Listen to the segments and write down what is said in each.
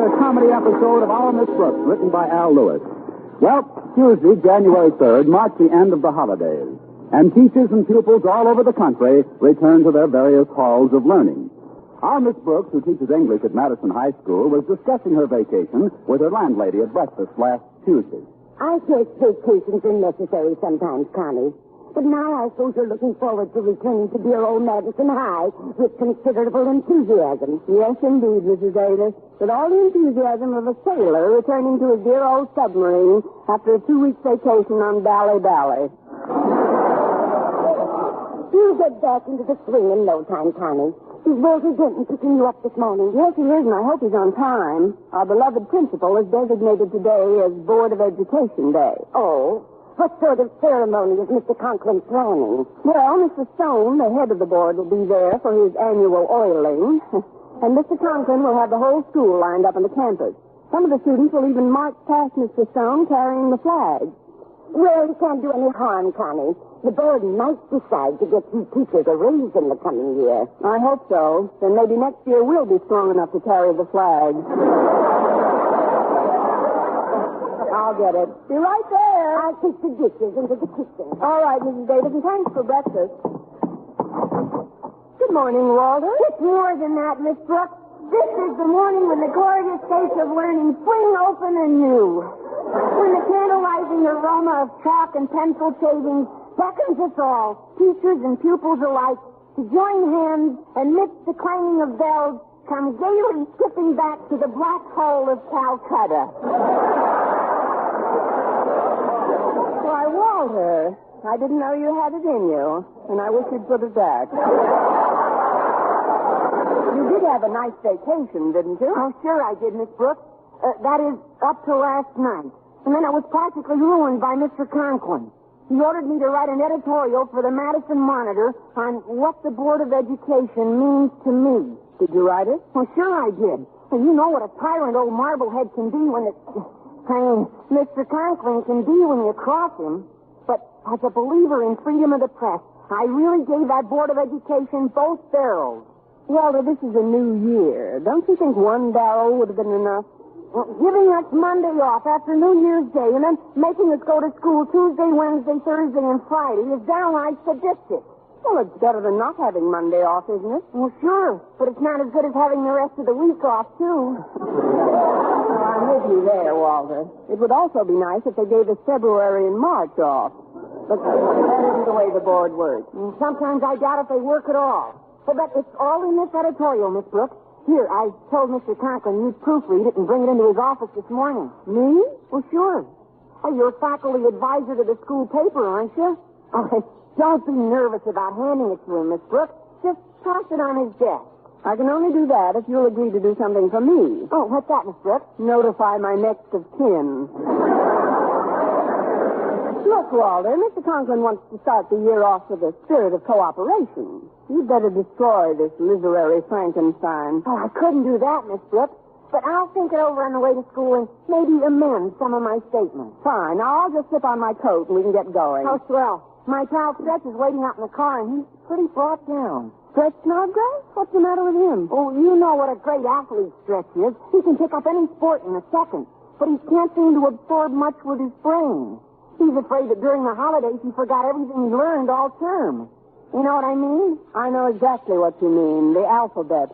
another comedy episode of Our Miss Brooks, written by Al Lewis. Well, Tuesday, January 3rd, marks the end of the holidays, and teachers and pupils all over the country return to their various halls of learning. Our Miss Brooks, who teaches English at Madison High School, was discussing her vacation with her landlady at breakfast last Tuesday. I guess vacations are necessary sometimes, Connie. But now I suppose you're looking forward to returning to dear old Madison High with considerable enthusiasm. Yes, indeed, Mrs. Davis. With all the enthusiasm of a sailor returning to his dear old submarine after a 2-week vacation on Bally. You'll get back into the swing in no time, Connie. Is Walter Denton picking you up this morning? Yes, he is, and I hope he's on time. Our beloved principal has designated today as Board of Education Day. Oh? What sort of ceremony is Mr. Conklin planning? Well, Mr. Stone, the head of the board, will be there for his annual oiling. And Mr. Conklin will have the whole school lined up on the campus. Some of the students will even march past Mr. Stone carrying the flag. Well, it can't do any harm, Connie. The board might decide to get you teachers a raise in the coming year. I hope so. Then maybe next year we'll be strong enough to carry the flag. I'll get it. Be right there. I'll take the dishes into the kitchen. All right, Mrs. Davis, and thanks for breakfast. Good morning, Walter. It's more than that, Miss Brooks. This is the morning when the glorious gates of learning swing open anew. When the tantalizing aroma of chalk and pencil shavings beckons us all, teachers and pupils alike, to join hands and midst the clanging of bells, come gaily skipping back to the black hole of Calcutta. Why, Walter, I didn't know you had it in you, and I wish you'd put it back. You did have a nice vacation, didn't you? Oh, sure I did, Miss Brooks. That is, up to last night. And then I was practically ruined by Mr. Conklin. He ordered me to write an editorial for the Madison Monitor on what the Board of Education means to me. Did you write it? Well, sure I did. And you know what a tyrant old Marblehead can be when Mr. Conklin can be when you cross him. But as a believer in freedom of the press, I really gave that Board of Education both barrels. Walter, this is a new year. Don't you think one barrel would have been enough? Well, giving us Monday off after New Year's Day and then making us go to school Tuesday, Wednesday, Thursday, and Friday is downright sadistic. Well, it's better than not having Monday off, isn't it? Well, sure. But it's not as good as having the rest of the week off, too. I'm with you there, Walter. It would also be nice if they gave us February and March off. But that isn't the way the board works. And sometimes I doubt if they work at all. But it's all in this editorial, Miss Brooks. Here, I told Mr. Conklin you'd proofread it and bring it into his office this morning. Me? Well, sure. Hey, you're faculty advisor to the school paper, aren't you? Oh, don't be nervous about handing it to him, Miss Brooks. Just toss it on his desk. I can only do that if you'll agree to do something for me. Oh, what's that, Miss Brooks? Notify my next of kin. Look, Walter, Mr. Conklin wants to start the year off with a spirit of cooperation. You'd better destroy this literary Frankenstein. Oh, I couldn't do that, Miss Brooks. But I'll think it over on the way to school and maybe amend some of my statements. Fine. Now, I'll just slip on my coat and we can get going. Oh, swell. My pal Stretch is waiting out in the car, and he's pretty brought down. Stretch Snodgrass? What's the matter with him? Oh, you know what a great athlete Stretch is. He can pick up any sport in a second. But he can't seem to absorb much with his brain. He's afraid that during the holidays he forgot everything he learned all term. You know what I mean? I know exactly what you mean. The alphabet.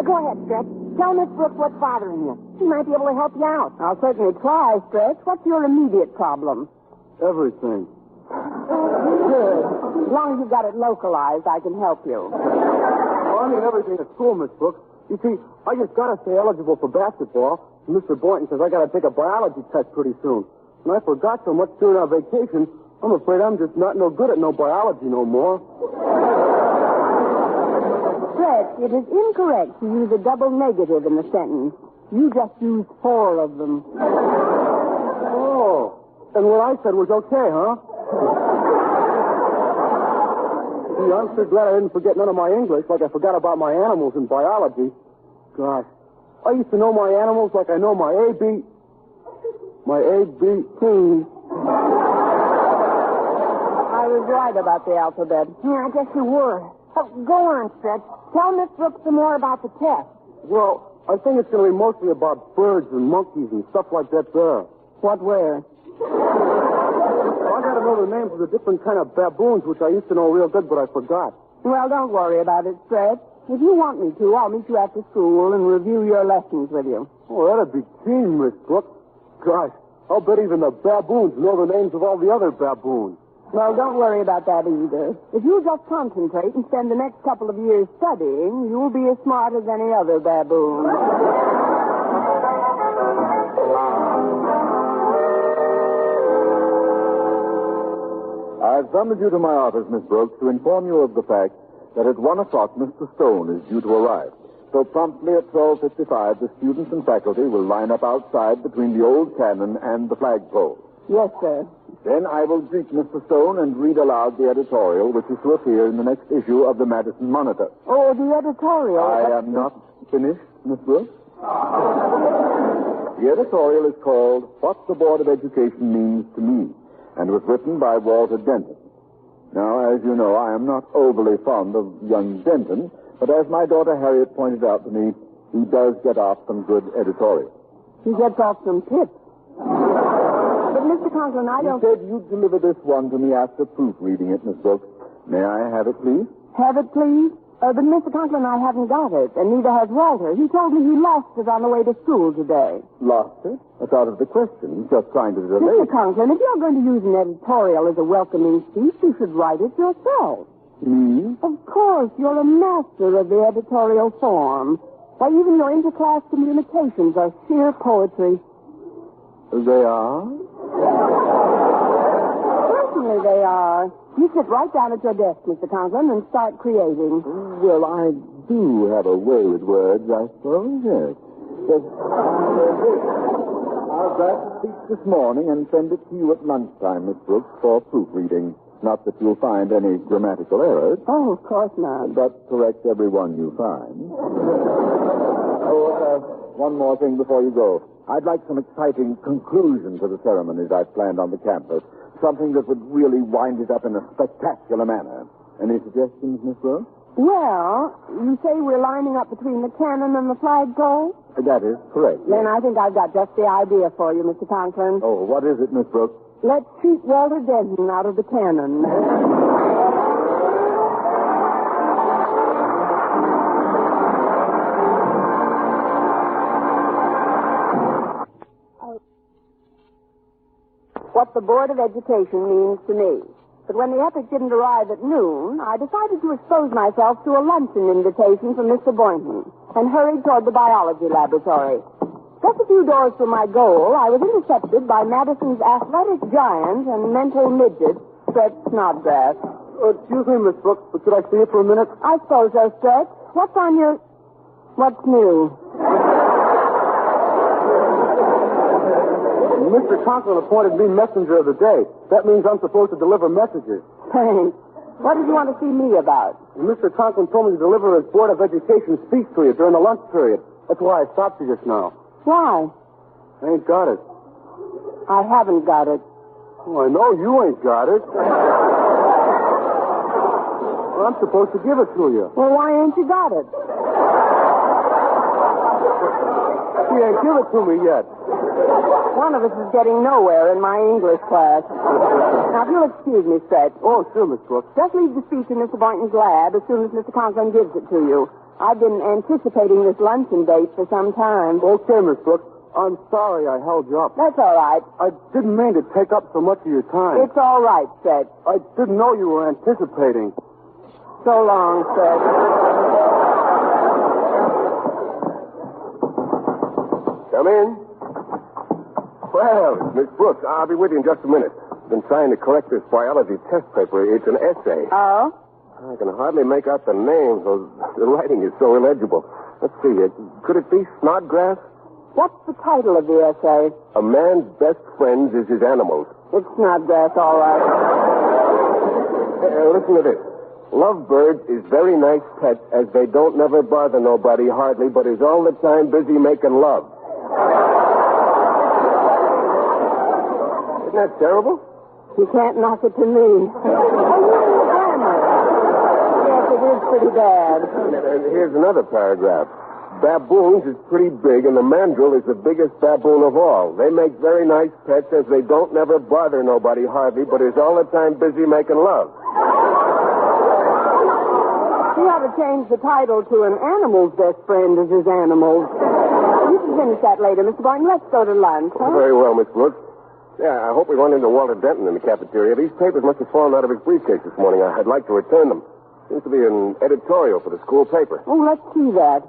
Go ahead, Stretch. Tell Miss Brooks what's bothering you. She might be able to help you out. I'll certainly try, Stretch. What's your immediate problem? Everything. Good. As long as you've got it localized, I can help you. Well, I mean everything at school, Miss Brooks. You see, I just got to stay eligible for basketball. And Mr. Boynton says I got to take a biology test pretty soon. And I forgot so much during our vacation, I'm afraid I'm just not no good at no biology no more. Stretch, it is incorrect to use a double negative in the sentence. You just used 4 of them. Oh. And what I said was okay, huh? Gee, I'm sure glad I didn't forget none of my English like I forgot about my animals in biology. Gosh. I used to know my animals like I know my ABCs. I was right about the alphabet. Yeah, I guess you were. Oh, go on, Stretch. Tell Miss Brooks some more about the test. Well, I think it's going to be mostly about birds and monkeys and stuff like that there. What, where? I got to know the names of the different kind of baboons, which I used to know real good, but I forgot. Well, don't worry about it, Stretch. If you want me to, I'll meet you after school and review your lessons with you. Oh, that'd be keen, Miss Brooks. Gosh, I'll bet even the baboons know the names of all the other baboons. Well, don't worry about that either. If you just concentrate and spend the next couple of years studying, you'll be as smart as any other baboon. I've summoned you to my office, Miss Brooks, to inform you of the fact that at 1 o'clock Mr. Stone is due to arrive. So promptly at 12:55, the students and faculty will line up outside between the old cannon and the flagpole. Yes, sir. Then I will greet Mr. Stone and read aloud the editorial which is to appear in the next issue of the Madison Monitor. Oh, the editorial. I am not finished, Miss Brooks. The editorial is called What the Board of Education Means to Me, and was written by Walter Denton. Now, as you know, I am not overly fond of young Denton, but as my daughter Harriet pointed out to me, he does get off some good editorials. He gets off some tips. But, Mr. Conklin, I don't... You said you'd deliver this one to me after proofreading it, Miss Brooks. May I have it, please? Have it, please? But, Mr. Conklin, I haven't got it, and neither has Walter. He told me he lost it on the way to school today. Lost it? That's out of the question. He's just trying to delay. Mr. Conklin, if you're going to use an editorial as a welcoming speech, you should write it yourself. Me? Of course, you're a master of the editorial form. Why, even your interclass communications are sheer poetry. They are? Certainly they are. You sit right down at your desk, Mr. Conklin, and start creating. Well, I do have a way with words, I suppose, yes. But I'll draft a speech this morning and send it to you at lunchtime, Miss Brooks, for proofreading. Not that you'll find any grammatical errors. Oh, of course not. But correct every one you find. One more thing before you go. I'd like some exciting conclusion to the ceremonies I've planned on the campus. Something that would really wind it up in a spectacular manner. Any suggestions, Miss Brooks? Well, you say we're lining up between the cannon and the flagpole? That is correct. Then I think I've got just the idea for you, Mr. Conklin. Oh, what is it, Miss Brooks? Let's shoot Walter Denton out of the cannon. What the Board of Education means to me. But when the epic didn't arrive at noon, I decided to expose myself to a luncheon invitation from Mr. Boynton and hurried toward the biology laboratory. Just a few doors from my goal, I was intercepted by Madison's athletic giant and mental midget, Stretch Snodgrass. Excuse me, Miss Brooks, but could I see you for a minute? I suppose so, Stretch. What's on your... What's new? Mr. Conklin appointed me messenger of the day. That means I'm supposed to deliver messages. Thanks. What did you want to see me about? Mr. Conklin told me to deliver his Board of Education speech to you during the lunch period. That's why I stopped you just now. Why? I ain't got it. I haven't got it. Oh, I know you ain't got it. Well, I'm supposed to give it to you. Well, why ain't you got it? You ain't give it to me yet. One of us is getting nowhere in my English class. Now, if you'll excuse me, Stretch. Oh, sure, Miss Brooks. Just leave the speech in Mr. Boynton's lab as soon as Mr. Conklin gives it to you. I've been anticipating this luncheon date for some time. Okay, Miss Brooks. I'm sorry I held you up. That's all right. I didn't mean to take up so much of your time. It's all right, Stretch. I didn't know you were anticipating. So long, Stretch. Come in. Well, it's Miss Brooks. I'll be with you in just a minute. Been trying to correct this biology test paper. It's an essay. Oh? I can hardly make out the names. The writing is so illegible. Let's see. Could it be Snodgrass? What's the title of the essay? A man's best friends is his animals. It's Snodgrass, all right. Listen to this. Lovebirds is very nice pets as they don't never bother nobody hardly, but is all the time busy making love. Isn't that terrible? You can't knock it to me. Grammar. Yes, it is pretty bad. And here's another paragraph. Baboons is pretty big, and the mandrill is the biggest baboon of all. They make very nice pets as they don't never bother nobody hardly, but is all the time busy making love. You ought to change the title to An Animal's Best Friend is His Animals. You can finish that later, Mr. Boynton. Let's go to lunch, huh? Very well, Miss Brooks. Yeah, I hope we run into Walter Denton in the cafeteria. These papers must have fallen out of his briefcase this morning. I'd like to return them. Seems to be an editorial for the school paper. Oh, let's see that.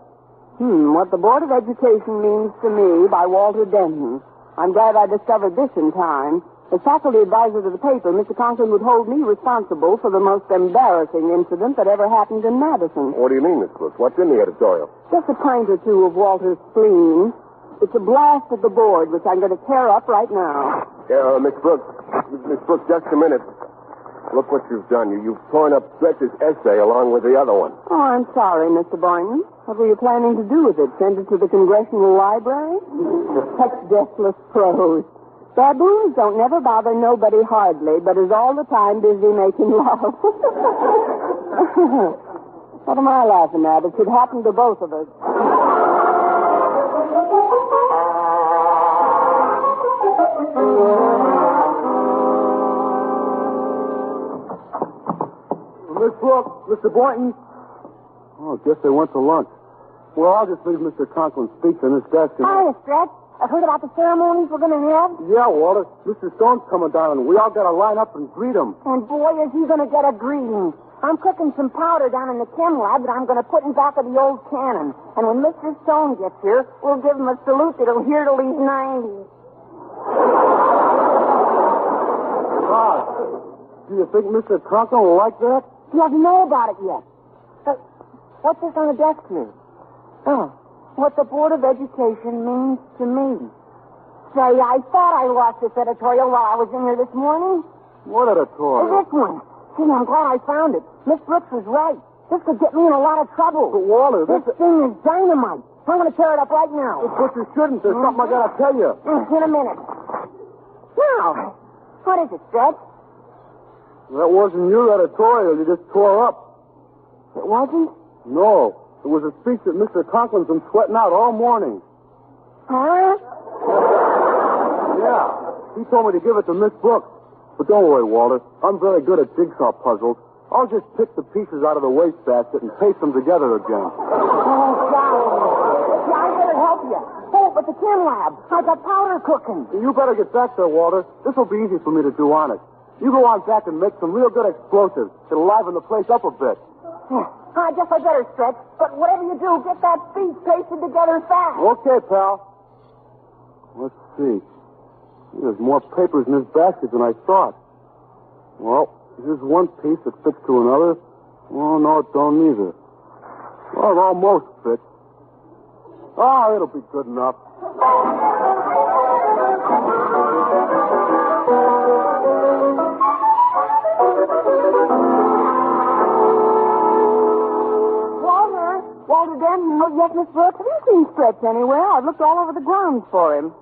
What the Board of Education Means to Me by Walter Denton. I'm glad I discovered this in time. As faculty advisor to the paper, Mr. Conklin would hold me responsible for the most embarrassing incident that ever happened in Madison. What do you mean, Miss Brooks? What's in the editorial? Just a pint or two of Walter's spleen. It's a blast at the board, which I'm going to tear up right now. Miss Brooks, just a minute. Look what you've done. You've torn up Stretch's essay along with the other one. Oh, I'm sorry, Mr. Boynton. What were you planning to do with it? Send it to the Congressional Library? Such deathless prose. Baboons don't never bother nobody hardly, but is all the time busy making love. What am I laughing at? It should happen to both of us. Miss Brooks, Mr. Boynton. Oh, I guess they went to lunch. Well, I'll just leave Mr. Conklin's speech in his desk. Hiya, Stretch. I've heard about the ceremonies we're going to have. Yeah, Walter. Mr. Stone's coming down, and we all got to line up and greet him. And boy, is he going to get a greeting. I'm cooking some powder down in the chem lab that I'm going to put in back of the old cannon. And when Mr. Stone gets here, we'll give him a salute that'll hear till he's 90. God, do you think Mr. Conklin will like that? He doesn't know about it yet. What's this on the desk here? Oh, what the Board of Education means to me. Say, I thought I lost this editorial while I was in here this morning. What editorial? This one. See, I'm glad I found it. Miss Brooks was right. This could get me in a lot of trouble. But, Walter, this thing is dynamite. I'm going to tear it up right now. But you shouldn't. There's something I got to tell you. In a minute. Now, what is it, Stretch? That wasn't your editorial. You just tore up. It wasn't? No. It was a speech that Mr. Conklin's been sweating out all morning. Huh? Yeah. He told me to give it to Miss Brooks. But don't worry, Walter. I'm very good at jigsaw puzzles. I'll just pick the pieces out of the wastebasket and paste them together again. Oh, golly. Yeah, I better help you. Oh, but the chem lab. I've got powder cooking. You better get back there, Walter. This will be easy for me to do on it. You go on back and make some real good explosives. It'll liven the place up a bit. I guess I better, Stretch. But whatever you do, get that speech pasted together fast. Okay, pal. Let's see. There's more papers in this basket than I thought. Well, here's one piece that fits to another. Oh, no, it don't either. Well, it almost fits. Oh, it'll be good enough. Walter Denton. Oh, yes, Miss Brooks. Have you seen Stretch anywhere? I've looked all over the grounds for him.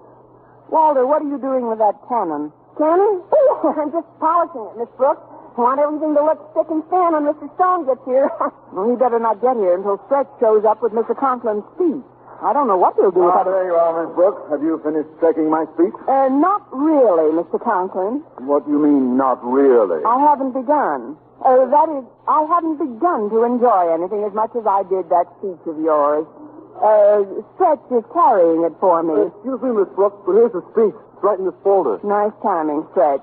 Walter, what are you doing with that cannon? Cannon? I'm just polishing it, Miss Brooks. I want everything to look spick and span when Mr. Stone gets here. Well, he better not get here until Stretch shows up with Mr. Conklin's speech. I don't know what they'll do with that. There you are, Miss Brooks. Have you finished checking my speech? Not really, Mr. Conklin. What do you mean, not really? I haven't begun. That is, I haven't begun to enjoy anything as much as I did that speech of yours. Stretch is carrying it for me. Excuse me, Miss Brooks, but here's the speech. It's right in this folder. Nice timing, Stretch.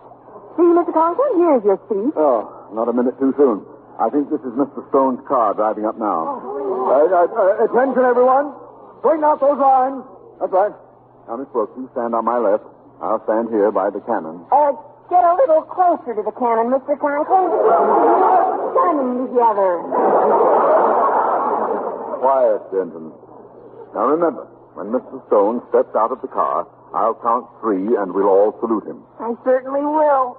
See, Mr. Conklin, here's your speech. Oh, not a minute too soon. I think this is Mr. Stone's car driving up now. Attention, everyone. Bring out those lines. That's right. Now, Miss Brooks, you stand on my left. I'll stand here by the cannon. Get a little closer to the cannon, Mr. Conklin. Standing together. Quiet, Denton. Now, remember, when Mr. Stone steps out of the car, I'll count 3 and we'll all salute him. I certainly will.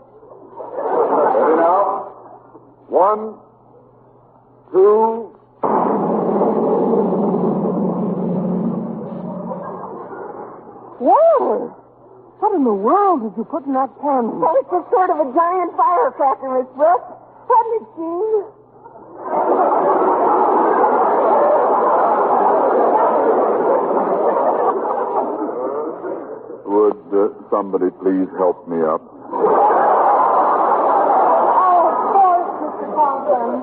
Ready now? 1, 2... Whoa! What in the world did you put in that can? Well, it's just sort of a giant firecracker, Miss Brooks. Hadn't it, Gene? Would somebody please help me up? Oh, of course, Mr. Conklin.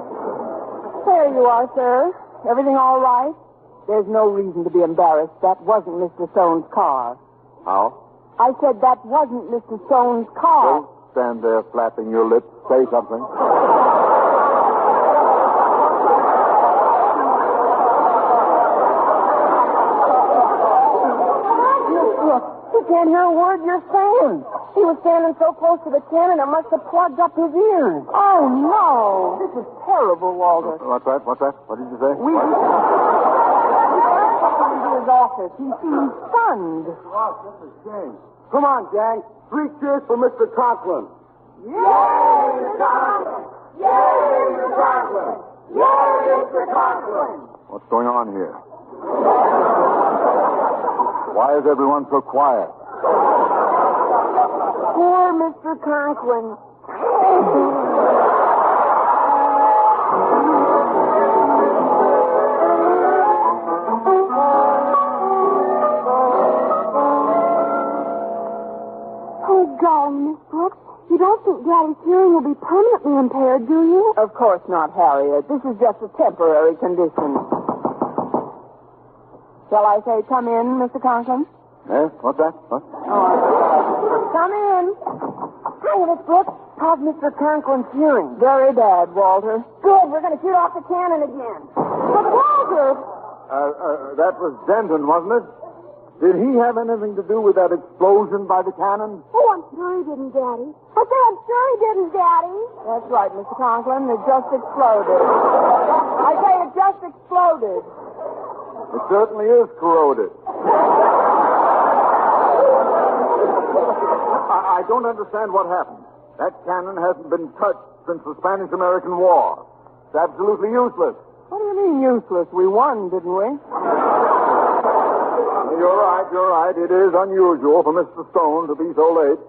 There you are, sir. Everything all right? There's no reason to be embarrassed. That wasn't Mr. Stone's car. How? I said that wasn't Mr. Stone's car. Don't stand there flapping your lips. Say something. He can't hear a word you're saying. He was standing so close to the cannon, it must have plugged up his ears. Oh, no. This is terrible, Walter. What's that? What did you say? We took him into his office. He seemed stunned. Ross, that's a shame. Come on, gang. 3 cheers for Mr. Conklin. Yay, Mr. Conklin! Yay, Mr. Conklin! Yay, Mr. Conklin! What's going on here? Why is everyone so quiet? Poor Mr. Conklin. Oh, golly, Miss Brooks. You don't think Daddy's hearing will be permanently impaired, do you? Of course not, Harriet. This is just a temporary condition. Shall I say come in, Mr. Conklin? Yes? What's that? What? Come in. Hi, Miss Brooks. How's Mr. Conklin's hearing? Very bad, Walter. Good. We're going to shoot off the cannon again. But, Walter! That was Denton, wasn't it? Did he have anything to do with that explosion by the cannon? Oh, I'm sure he didn't, Daddy. I say I'm sure he didn't, Daddy. That's right, Mr. Conklin. It just exploded. I say it just exploded. It certainly is corroded. I don't understand what happened. That cannon hasn't been touched since the Spanish-American War. It's absolutely useless. What do you mean useless? We won, didn't we? You're right. It is unusual for Mr. Stone to be so late.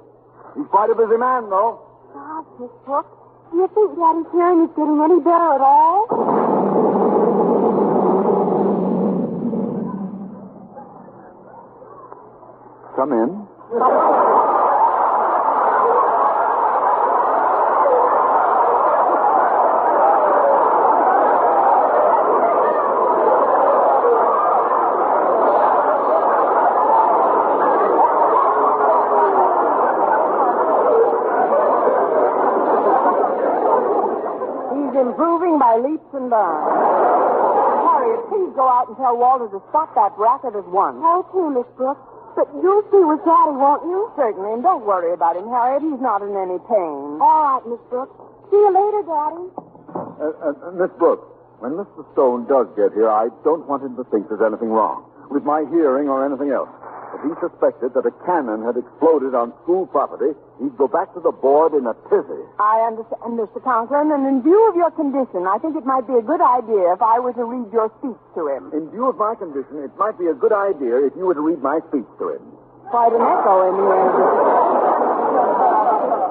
He's quite a busy man, though. Gosh, Miss Brooks, do you think Daddy's hearing is getting any better at all? Come in. Improving by leaps and bounds. Harriet, please go out and tell Walter to stop that racket at once. Okay, Miss Brooks. But you'll see with Daddy, won't you? Certainly, and don't worry about him, Harriet. He's not in any pain. All right, Miss Brooks. See you later, Daddy. Miss Brooks, when Mr. Stone does get here, I don't want him to think there's anything wrong with my hearing or anything else. If he suspected that a cannon had exploded on school property, he'd go back to the board in a tizzy. I understand, Mr. Conklin, and in view of your condition, I think it might be a good idea if I were to read your speech to him. In view of my condition, it might be a good idea if you were to read my speech to him. Quite an echo in the air.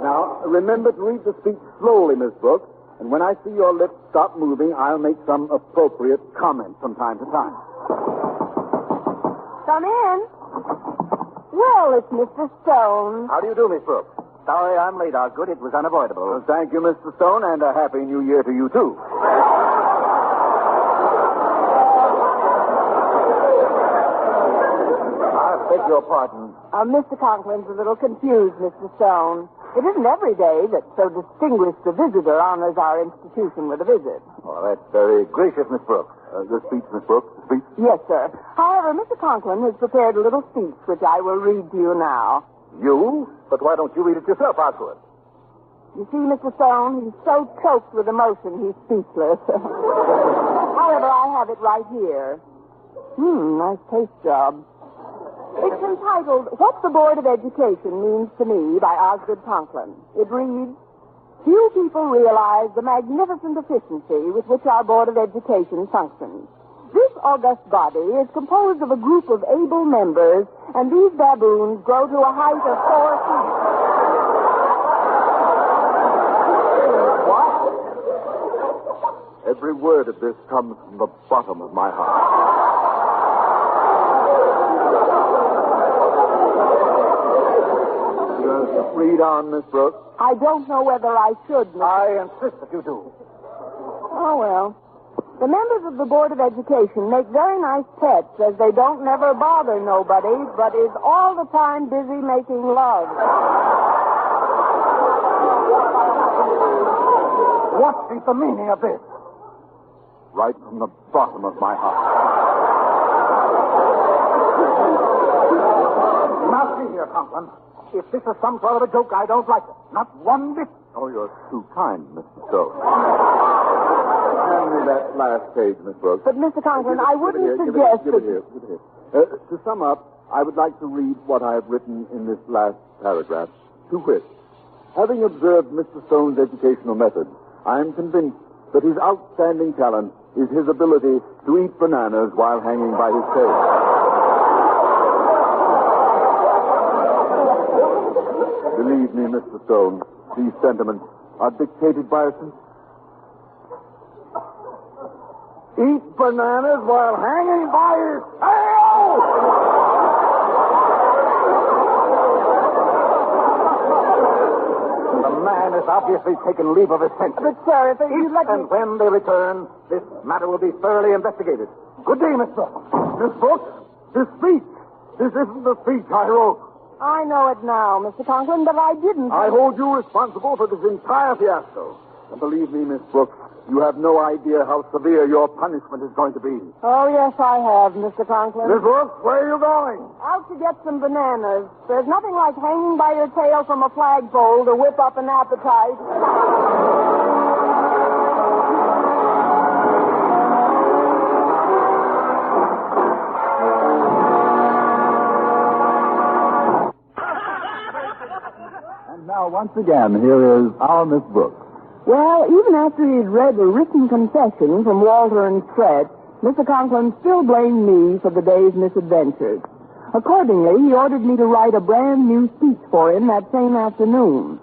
Now, remember to read the speech slowly, Miss Brooks, and when I see your lips stop moving, I'll make some appropriate comment from time to time. Come in. Well, it's Mr. Stone. How do you do, Miss Brooks? Sorry I'm late, Osgood. It was unavoidable. Well, thank you, Mr. Stone, and a Happy New Year to you, too. I beg your pardon. Mr. Conklin's a little confused, Mr. Stone. It isn't every day that so distinguished a visitor honors our institution with a visit. Oh, that's very gracious, Miss Brooks. The speech, Miss Brooks, the speech. Yes, sir. However, Mr. Conklin has prepared a little speech, which I will read to you now. You? But why don't you read it yourself, Osgood? You see, Mr. Stone, he's so choked with emotion, he's speechless. However, I have it right here. Nice taste job. It's entitled, What the Board of Education Means to Me by Osgood Conklin. It reads, Few people realize the magnificent efficiency with which our Board of Education functions. This august body is composed of a group of able members, and these baboons grow to a height of 4 feet. Every word of this comes from the bottom of my heart. Just read on, Miss Brooks. I don't know whether I should, Mr. I insist that you do. Oh, well. The members of the Board of Education make very nice pets, as they don't never bother nobody, but is all the time busy making love. What is the meaning of this? Right from the bottom of my heart. Now, see here, Conklin. If this is some sort of a joke, I don't like it. Not one bit. Oh, you're too kind, Mr. Stone. Hand me that last page, Miss Brooks. But, Mr. Conklin, I wouldn't Give suggest it here. To sum up, I would like to read what I have written in this last paragraph. To wit, having observed Mr. Stone's educational methods, I am convinced that his outstanding talent is his ability to eat bananas while hanging by his tail. Believe me, Mr. Stone, these sentiments are dictated by a... Eat bananas while hanging by his tail! The man has obviously taken leave of his senses. But, sir, if you let me... And when they return, this matter will be thoroughly investigated. Good day, Miss Brooks. Miss Brooks, this speech. This isn't the speech I wrote. I know it now, Mr. Conklin, but I didn't. I hold you responsible for this entire fiasco. And believe me, Miss Brooks, you have no idea how severe your punishment is going to be. Oh, yes, I have, Mr. Conklin. Miss Brooks, where are you going? Out to get some bananas. There's nothing like hanging by your tail from a flagpole to whip up an appetite. And now, once again, here is our Miss Brooks. Well, even after he'd read a written confession from Walter and Fred, Mr. Conklin still blamed me for the day's misadventures. Accordingly, he ordered me to write a brand new speech for him that same afternoon.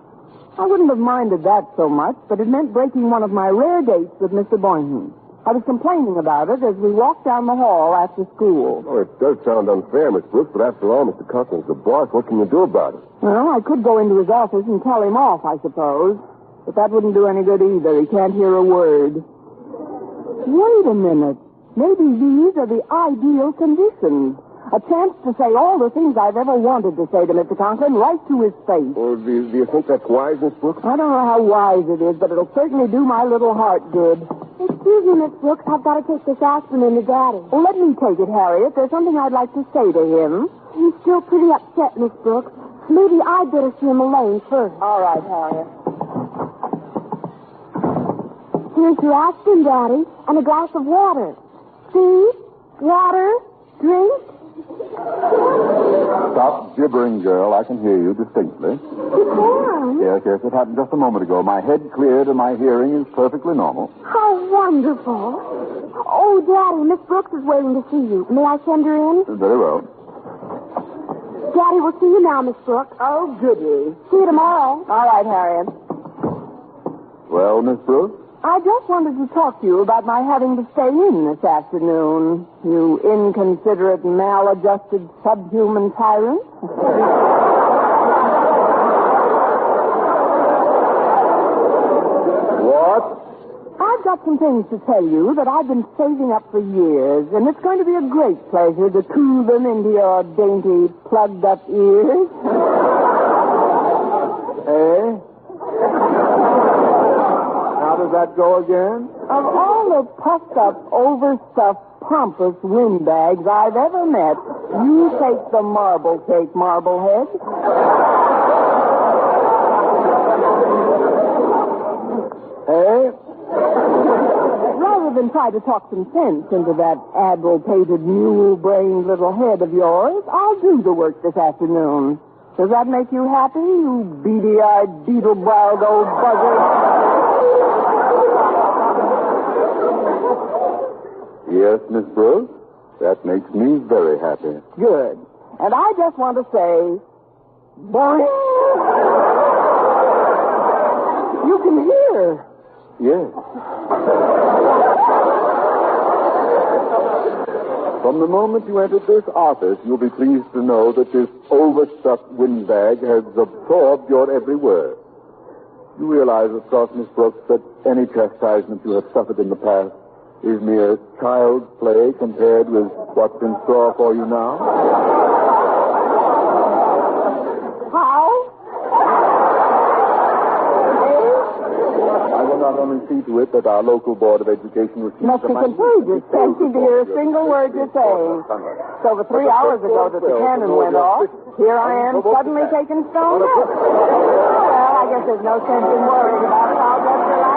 I wouldn't have minded that so much, but it meant breaking one of my rare dates with Mr. Boynton. I was complaining about it as we walked down the hall after school. Oh, it does sound unfair, Miss Brooks, but after all, Mr. Cochran's the boss. What can you do about it? Well, I could go into his office and tell him off, I suppose. But that wouldn't do any good either. He can't hear a word. Wait a minute. Maybe these are the ideal conditions. A chance to say all the things I've ever wanted to say to Mr. Conklin right to his face. Or do you think that's wise, Miss Brooks? I don't know how wise it is, but it'll certainly do my little heart good. Excuse me, Miss Brooks. I've got to take this aspirin to Daddy. Well, let me take it, Harriet. There's something I'd like to say to him. He's still pretty upset, Miss Brooks. Maybe I'd better see him alone first. All right, Harriet. Here's your aspirin, Daddy, and a glass of water. See? Water. Drink. Stop gibbering, girl. I can hear you distinctly. You can? Yes, it happened just a moment ago. My head cleared and my hearing is perfectly normal. How wonderful. Oh, Daddy, Miss Brooks is waiting to see you. May I send her in? Very well. Daddy, we'll see you now, Miss Brooks. Oh, goody. See you tomorrow. All right, Harriet. Well, Miss Brooks? I just wanted to talk to you about my having to stay in this afternoon, you inconsiderate, maladjusted, subhuman tyrant. What? I've got some things to tell you that I've been saving up for years, and it's going to be a great pleasure to coo them into your dainty, plugged-up ears. Eh? How does that go again? Of all the puffed-up, overstuffed, pompous windbags I've ever met, you take the marble cake, Marblehead. Eh? Rather than try to talk some sense into that admiral-pated, mule-brained little head of yours, I'll do the work this afternoon. Does that make you happy, you beady-eyed, beetle-browed old buzzard? Yes, Miss Brooks. That makes me very happy. Good. And I just want to say, boing! You can hear. Yes. From the moment you entered this office, you'll be pleased to know that this overstuffed windbag has absorbed your every word. You realize, of course, Miss Brooks, that any chastisement you have suffered in the past is mere child's play compared with what's in store for you now? How? I will not only see to it that our local Board of Education receives Must be contagious. Can't seem to hear a single word you're saying. It's over 3 hours ago that the cannon went off. Here I am suddenly taken stone dead. Well, I guess there's no sense in worrying about it. I'll just relax.